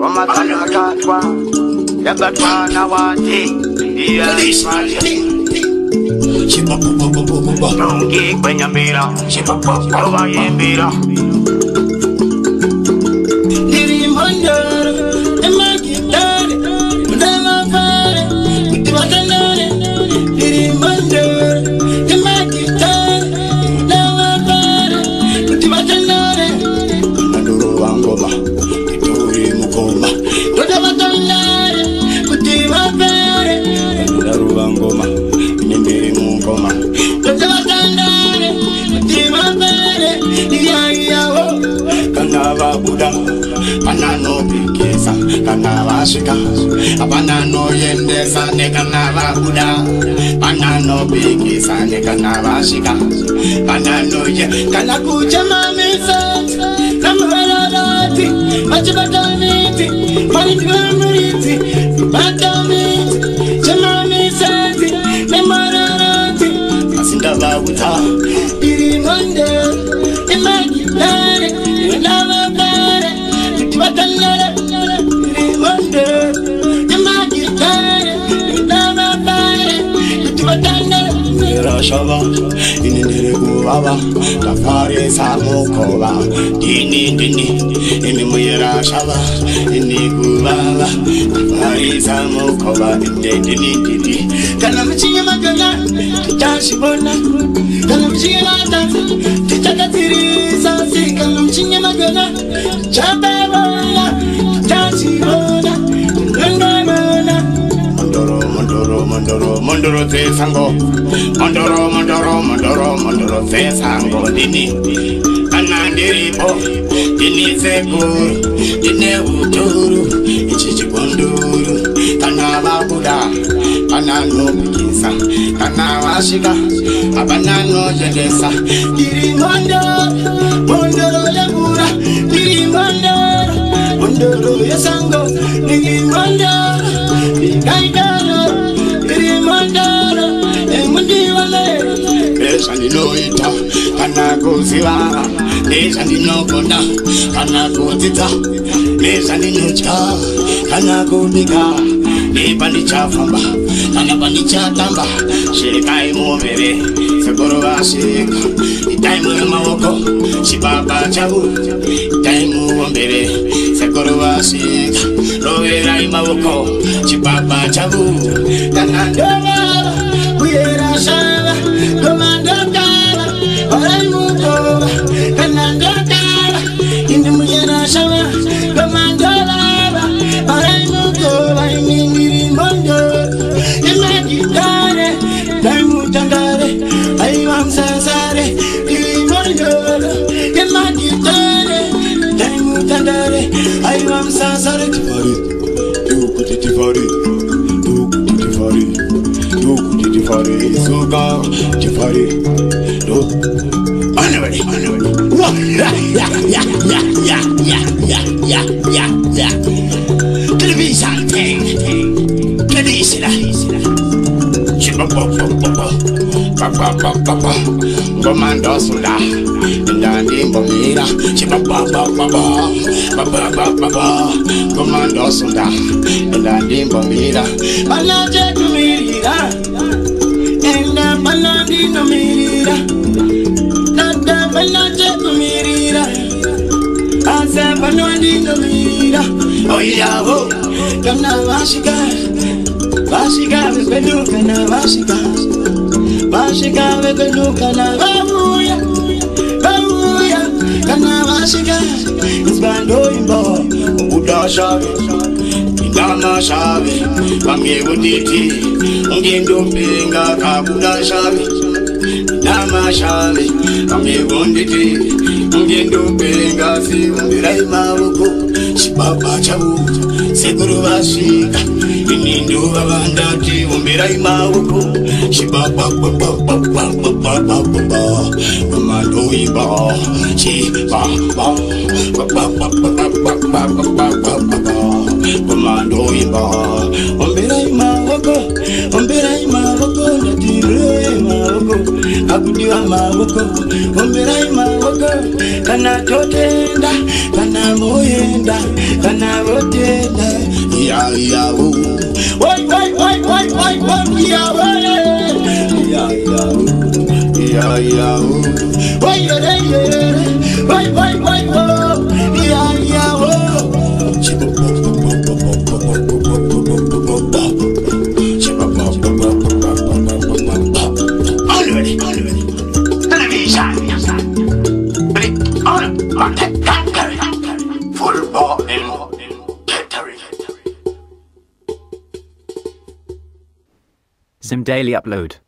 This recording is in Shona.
Wamakanakatwa Yagatwana wati Nungi kwenye mbira Yoba yembira Diri mandara Ema gitare Mudama fare Kuti wakanare Diri mandara Ema gitare Mudama fare Kuti wakanare Manduru wangoma Ituri mukoma Doda wakanare Kuti wafare Manduru wangoma Nyembiri mukoma Doda wakanare Kuti wafare Iyawo Kanava Buddha Kanano Pikesa Kanava Shika Abanano Yendesa Ne Kanava Buddha Kanano Pikesa Ne Kanava Shika Kanano Ye Kanakucha Mamisa Namharati Machibatamiti Manitramuriti Batamiti Chamamisati Namarati Asindava Buddha Iri Mande Imagitare Lava Bare Batanara Rimande Imagitare Lava Bare Batanara Rashava Inindere Guvava Tafare Samokova Dini Dini Inimuyera Shava Inni Guvava Tafare Samokova Dini Dini Kanamchi Magana Tashibona Kanamchi Magana Tachakatiri Sasi Kanamchi Magana Chababona Tachibona Nandamona Mondoro te sango Mondoro te sango Dini Anandiripo Dini Sekuru Dini Uturu Ichichibunduru Kanava Buddha Kanano Pikisa Kanava Shika Abanano Jedesa Diri Mondoro Yabura Diri Mondoro Yasango Diri Mondoro Gaidaro Diri Mondoro Emundiwale Neshani no ita Kanako Ziva Neshani no Kona Kanako Tita Neshani no Cha Kanako Nika Nipani Cha Famba Kanapani Cha Tamba Shekai Movere Sekoro Ashika Itaimu Mawoko Shibaba Chabu Itaimu Wombere Sekoro Ashika Rovera Imawoko Shibaba Chabu Kanandova Uyera Shava Komando Kala Oraimukova Kanando Kala Indumuyera Shava Komando Lava Oraimukova Imingiri Mondo Imagitare Daimu Tandare Aivam Sasare Imondoro Imagitare Daimu Tandare Aivam Sasare Tifari Tifari Suga Tifari Anyway Television Comando Sula Ndani Mbomira Comando Sula Ndani Mbomira Banaje Kumirira Enda Banadi Numirira Nada Banaje Kumirira Asa Banadi Numirira Oyaho Kana Vashika Vashika Veduka na Vashika Vashika Veduka na Vavuya Vavuya Kana Vashika Isbando Imbo Uda Shave Indama Shave Vange Uditi Ungendo Pinga Kabuda Shave Indama Shave Vange Uditi Ungendo Pinga Si Umbirai Mauko Shibaba Chabu Sekuru Vashika Inindu Avandati Umbirai Mauko Shibaba Komando Iba Shibaba Komando Iba Umbirai Mauko Natire Mauko Abudiwa Mauko Umbirai Mauko Kana Totenda Kana Moyenda Kana Vote yeah, yeah, oh. Why, yeah, yeah, yeah, yeah, yeah, oh. Why, yeah, oh. Yeah, yeah, oh. Already. Television. Full ball catering. Zim Daily Upload.